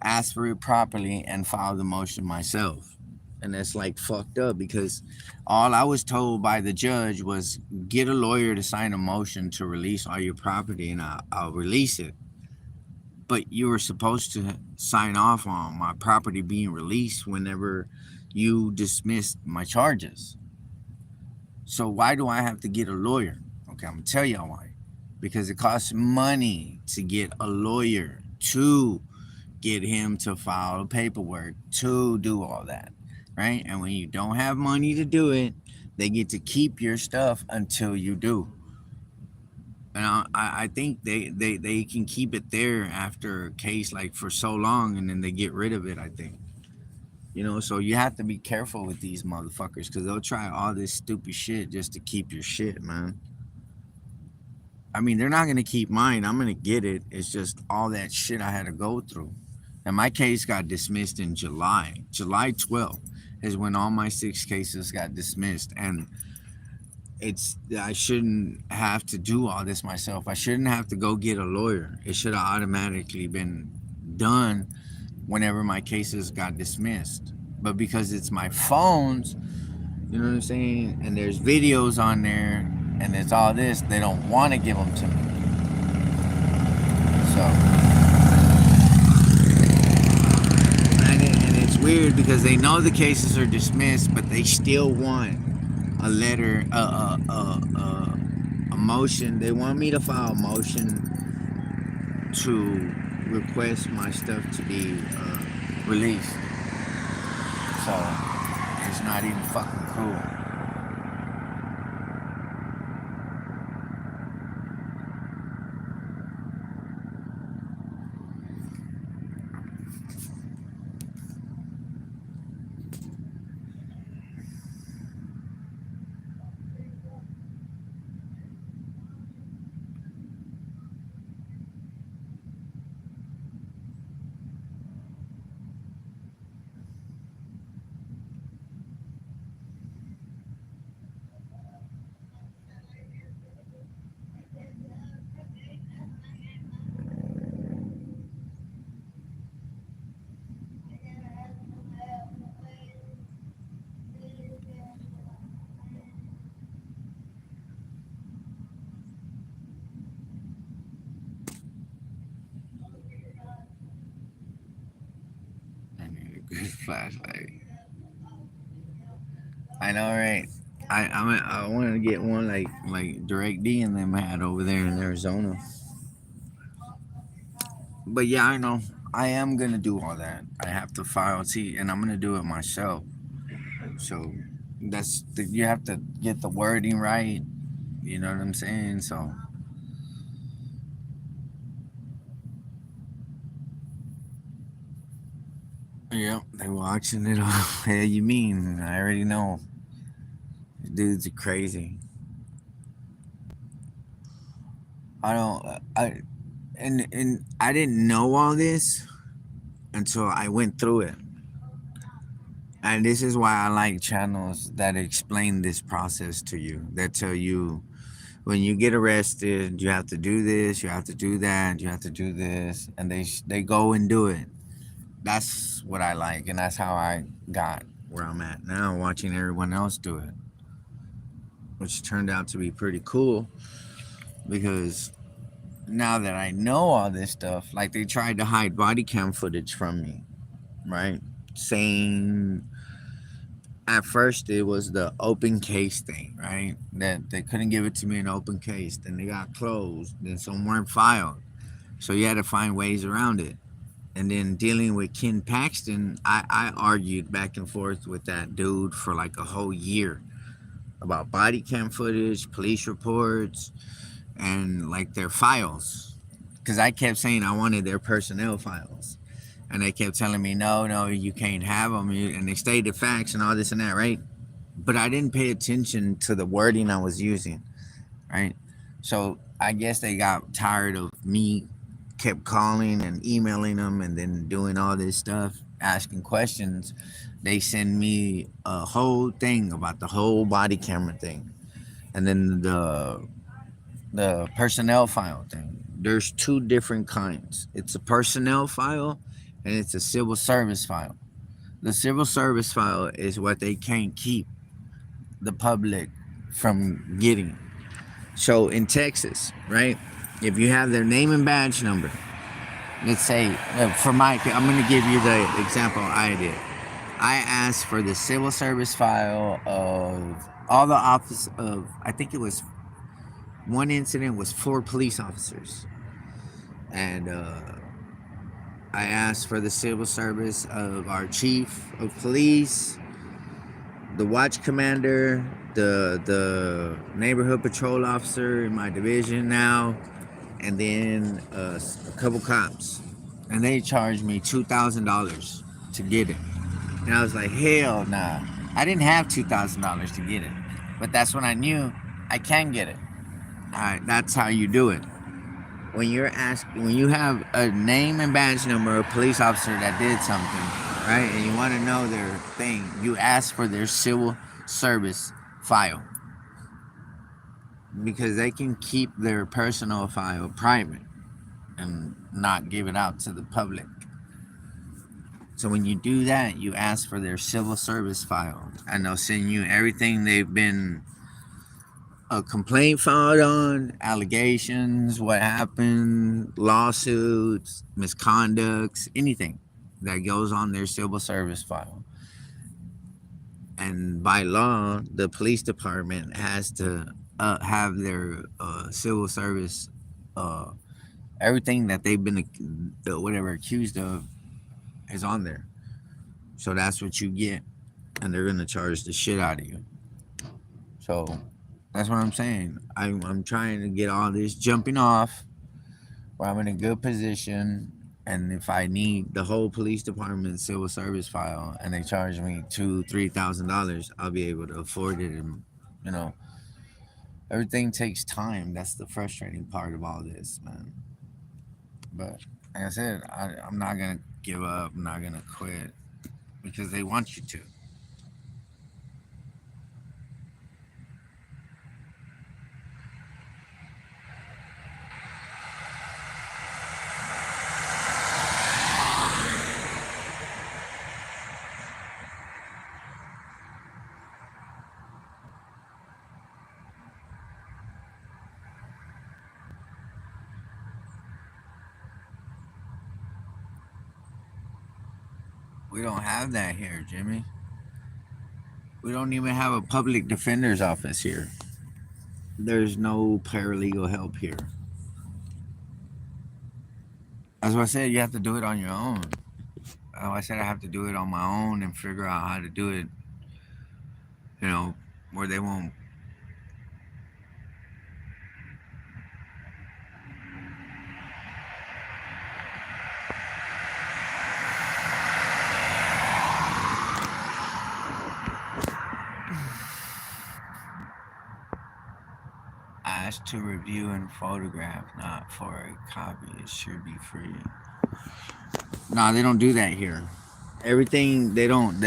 Speaker 1: ask for it properly and file the motion myself. And that's like fucked up because all I was told by the judge was get a lawyer to sign a motion to release all your property and I'll release it. But you were supposed to sign off on my property being released whenever you dismissed my charges. So why do I have to get a lawyer? Okay, I'm gonna tell y'all why. Because it costs money to get a lawyer to get him to file paperwork to do all that, right? And when you don't have money to do it, they get to keep your stuff until you do. And I think they can keep it there after a case like for so long and then they get rid of it, I think. You know, so you have to be careful with these motherfuckers because they'll try all this stupid shit just to keep your shit, man. I mean, they're not gonna keep mine. I'm gonna get it. It's just all that shit I had to go through. And my case got dismissed in July. July 12th is when all my 6 cases got dismissed. And I shouldn't have to do all this myself. I shouldn't have to go get a lawyer. It should have automatically been done whenever my cases got dismissed. But because it's my phones, you know what I'm saying? And there's videos on there and it's all this, they don't want to give them to me. So, and it's weird because they know the cases are dismissed, but they still want a letter, a motion. They want me to file a motion to request my stuff to be released. So it's not even fucking cool. I need a good flashlight. I know, right? I wanted to get one like Direct D and them had over there in Arizona. But yeah, I know. I am gonna do all that. I have to file T, and I'm gonna do it myself. So you have to get the wording right. You know what I'm saying? So yep, they were auctioning it off. Yeah, you mean? I already know. Dudes are crazy. I don't. And I didn't know all this until I went through it. And this is why I like channels that explain this process to you. That tell you when you get arrested, you have to do this, you have to do that, you have to do this, and they go and do it. That's what I like, and that's how I got where I'm at now, watching everyone else do it, which turned out to be pretty cool because now that I know all this stuff, like they tried to hide body cam footage from me, right? Saying at first it was the open case thing, right? That they couldn't give it to me in open case. Then they got closed. Then some weren't filed. So you had to find ways around it. And then dealing with Ken Paxton, I argued back and forth with that dude for like a whole year about body cam footage, police reports, and like their files. Because I kept saying I wanted their personnel files. And they kept telling me, no, no, you can't have them. And they stated facts and all this and that, right? But I didn't pay attention to the wording I was using, right? So I guess they got tired of me kept calling and emailing them and then doing all this stuff, asking questions. They send me a whole thing about the whole body camera thing. And then the personnel file thing. There's two different kinds. It's a personnel file and it's a civil service file. The civil service file is what they can't keep the public from getting. So in Texas, right? If you have their name and badge number, let's say for my, I'm going to give you the example I did. I asked for the civil service file of all the office of, I think it was one incident was 4 police officers, and I asked for the civil service of our chief of police, the watch commander, the neighborhood patrol officer in my division now, and then a couple cops, and they charged me $2,000 to get it, and I was like, hell nah, I didn't have $2,000 to get it, but that's when I knew I can get it. All right, that's how you do it. When you have a name and badge number of a police officer that did something, right, and you want to know their thing, you ask for their civil service file because they can keep their personal file private and not give it out to the public. So when you do that, you ask for their civil service file, and they'll send you everything they've been a complaint filed on, allegations, what happened, lawsuits, misconducts, anything. that goes on their civil service file. And by law, the police department has to have their civil service, uh, everything that they've been whatever accused of is on there. So that's what you get, and they're gonna charge the shit out of you. So that's what I'm saying. I'm trying to get all this jumping off where I'm in a good position. And if I need the whole police department civil service file and they charge me $2,000 $3,000, I'll be able to afford it. And you know, everything takes time. That's the frustrating part of all this, man. But like I said, I'm not gonna give up. I'm not gonna quit because they want you to. We don't have that here, Jimmy. We don't even have a public defender's office here. There's no paralegal help here. As I said, you have to do it on your own. I said I have to do it on my own and figure out how to do it, you know, where they won't ask to review and photograph, not for a copy. It should be free. No, they don't do that here. Everything they don't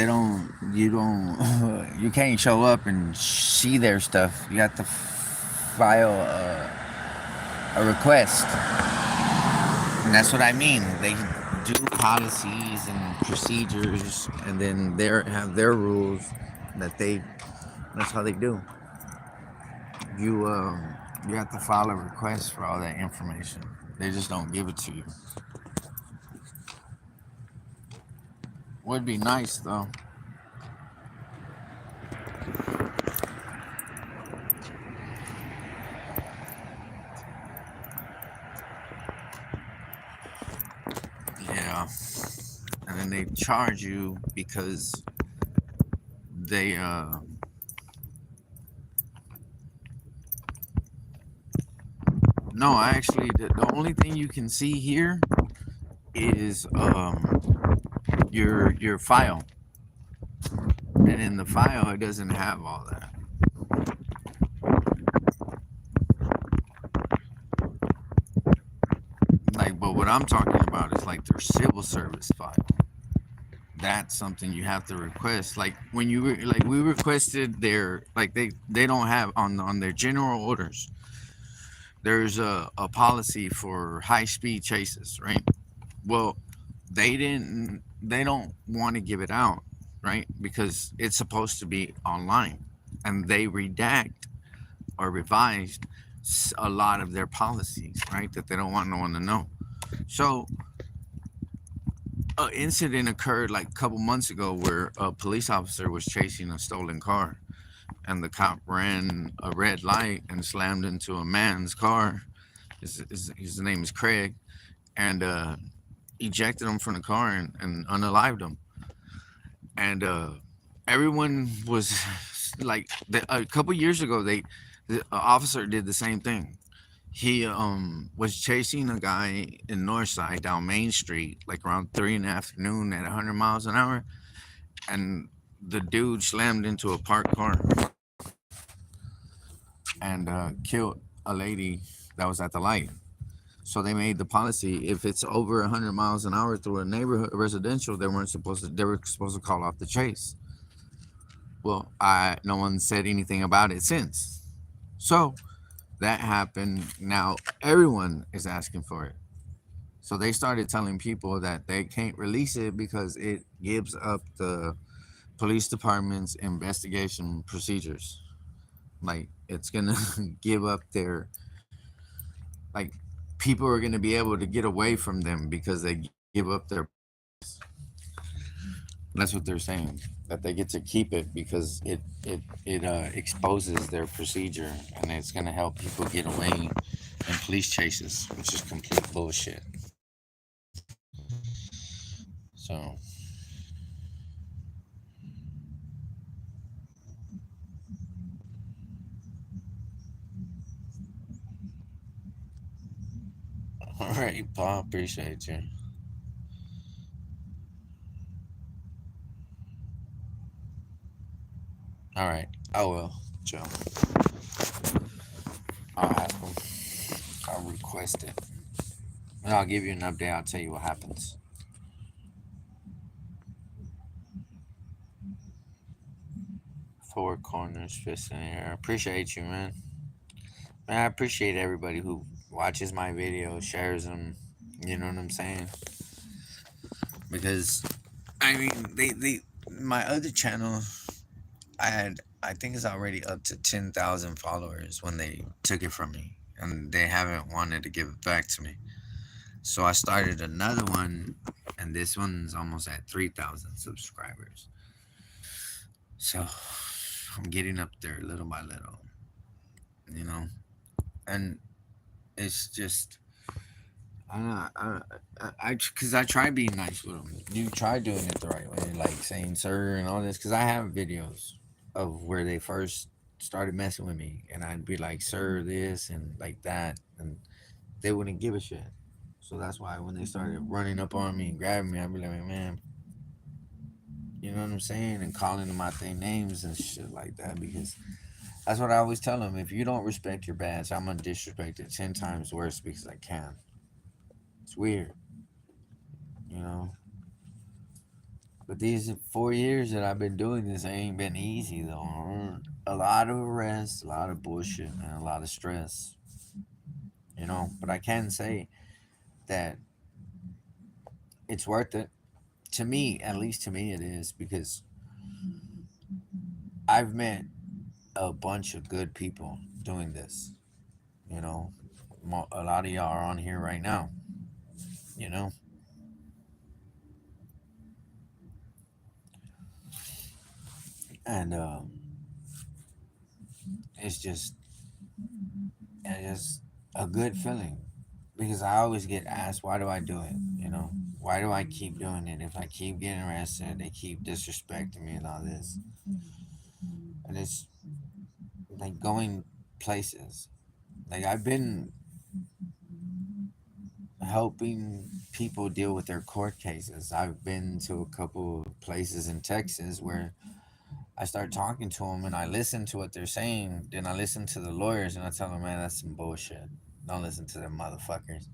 Speaker 1: you don't you can't show up and see their stuff. You have to file a request, and that's what I mean. They do policies and procedures, and then they have their rules that they. That's how they do. You you have to file a request for all that information. They just don't give it to you. Would be nice though. Yeah, and then they charge you because they no, actually the only thing you can see here is your file, and in the file it doesn't have all that. Like, but what I'm talking about is like their civil service file. That's something you have to request. Like when you like we requested their like they don't have on their general orders. There's a policy for high speed chases, right? Well, they don't want to give it out, right? Because it's supposed to be online, and they redact or revised a lot of their policies, right? That they don't want no one to know. So, an incident occurred like a couple months ago where a police officer was chasing a stolen car, and the cop ran a red light and slammed into a man's car. His name is Craig, and ejected him from the car and unalived him. And everyone was like, a couple years ago, the officer did the same thing. He was chasing a guy in Northside down Main Street, like around 3 in the afternoon at 100 miles an hour, and the dude slammed into a parked car and killed a lady that was at the light. So they made the policy if it's over 100 miles an hour through a neighborhood residential, they were supposed to call off the chase. Well, I no one said anything about it since. So that happened. Now everyone is asking for it. So they started telling people that they can't release it because it gives up the police department's investigation procedures. Like it's gonna give up their like people are gonna be able to get away from them because they give up their policies. That's what they're saying. That they get to keep it because it exposes their procedure, and it's gonna help people get away in police chases, which is complete bullshit. So all right, Paul, appreciate you. All right, I will, Joe. I'll ask them. I'll request it, and I'll give you an update. I'll tell you what happens. Four corners, fist in the air. Appreciate you, man. Man, I appreciate everybody who watches my videos, shares them. You know what I'm saying? Because I mean, they my other channel, I think it's already up to 10,000 followers when they took it from me, and they haven't wanted to give it back to me. So I started another one, and this one's almost at 3,000 subscribers. So I'm getting up there little by little, you know, and it's just because I try being nice with them. You try doing it the right way, like saying sir and all this. Because I have videos of where they first started messing with me, and I'd be like sir this and like that, and they wouldn't give a shit. So that's why when they started running up on me and grabbing me, I'd be like, man, you know what I'm saying, and calling them out their names and shit like that. Because that's what I always tell them. If you don't respect your badge, I'm gonna disrespect it 10 times worse because I can. It's weird, you know. But these 4 years that I've been doing this ain't been easy though. A lot of arrests, a lot of bullshit, and a lot of stress. You know, but I can say that it's worth it. To me, at least to me, it is because I've met a bunch of good people doing this. You know, a lot of y'all are on here right now. You know, and it's just it's a good feeling because I always get asked, why do I do it? You know, why do I keep doing it? If I keep getting arrested, they keep disrespecting me and all this. And it's like going places. Like I've been helping people deal with their court cases. I've been to a couple places in Texas where I start talking to them and I listen to what they're saying. Then I listen to the lawyers and I tell them, man, that's some bullshit. Don't listen to them motherfuckers.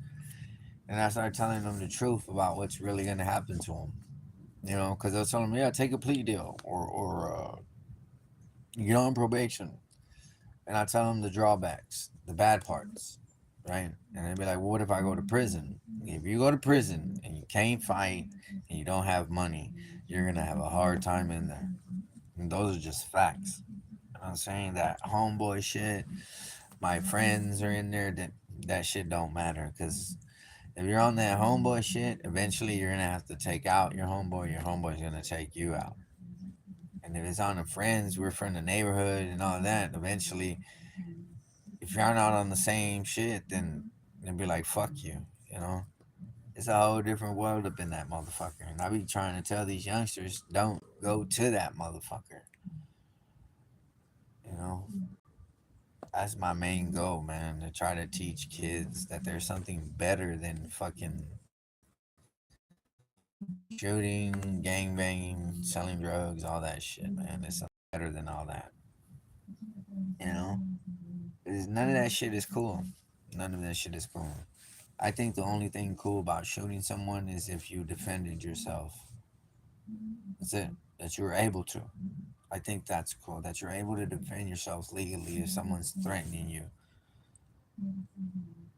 Speaker 1: And I start telling them the truth about what's really going to happen to them. You know, because they'll tell them, yeah, take a plea deal or get on probation. And I tell them the drawbacks, the bad parts, right? And they'd be like, well, what if I go to prison? If you go to prison and you can't fight and you don't have money, you're going to have a hard time in there. And those are just facts. I'm saying that homeboy shit, my friends are in there, that shit don't matter because if you're on that homeboy shit, eventually you're gonna have to take out your homeboy's gonna take you out. And if it's on the friends, we're from the neighborhood and all that, eventually if you're not on the same shit, then they'll be like, fuck you, you know? It's a whole different world up in that motherfucker. And I be trying to tell these youngsters, don't go to that motherfucker. You know? That's my main goal, man, to try to teach kids that there's something better than fucking shooting, gang banging, selling drugs, all that shit, man. There's something better than all that. You know? 'Cause none of that shit is cool. None of that shit is cool. I think the only thing cool about shooting someone is if you defended yourself. That's it. That you were able to. I think that's cool. That you're able to defend yourself legally if someone's threatening you.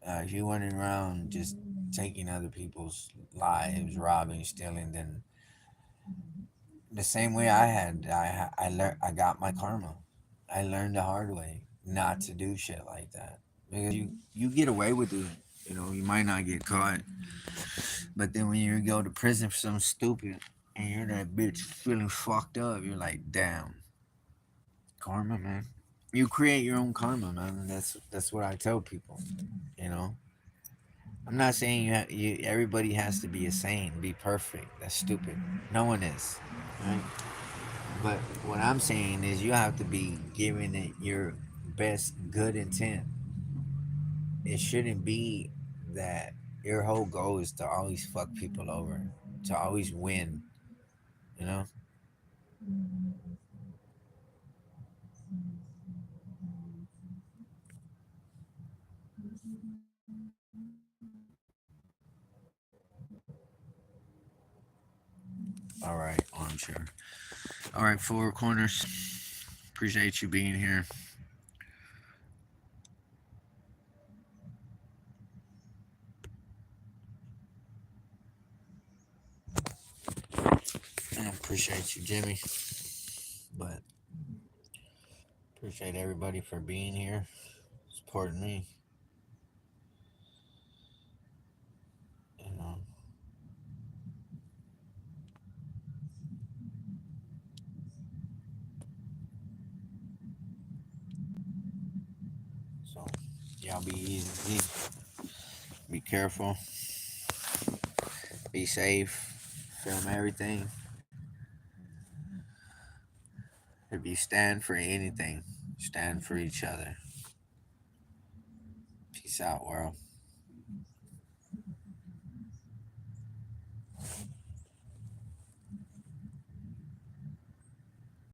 Speaker 1: If you're running around just taking other people's lives, robbing, stealing, then the same way I had, I learned, I got my karma. I learned the hard way not to do shit like that because you get away with it. You know, you might not get caught, but then when you go to prison for something stupid,
Speaker 3: and you're that bitch feeling fucked up, you're like, damn, karma, man. You create your own karma, man. That's what I tell people. You know, I'm not saying everybody has to be a saint, be perfect. That's stupid. No one is, right? But what I'm saying is you have to be giving it your best good intent. It shouldn't be that your whole goal is to always fuck people over, to always win, you know? All right, armchair. All right, Four Corners. Appreciate you being here. And I appreciate you, Jimmy. But appreciate everybody for being here, supporting me. You know, so y'all be easy, be careful, be safe, film everything. If you stand for anything, stand for each other. Peace out, world.